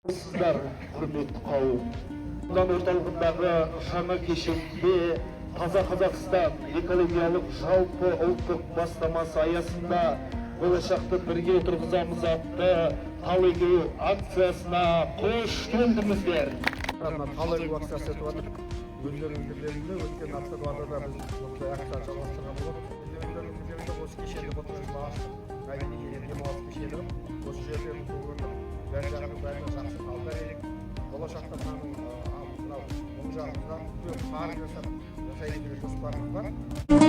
Сіздер құрметті қауым. Аудан орталығындағы жаңа кешенде Таза Қазақстан экологиялық жалпы ұлттық бастамасы аясында болашақты бірге отырғызамыз атты тал егу акциясына қош келдіңіздер. Тал егу акциясы өтіп жатыр. Өздеріңіздің білетіндей өткен аптада да біз осындай акция жалғастырған болдық. Өздеріңіздің білетіндей осы кешенді отырғызды аштық. Демалыс кешені осы жерде бәрі жағының бәріне жақсы қалдыру. Болашақта мынау оң жағымызда үлкен парк жасап жасайтын жоспарымыз бар.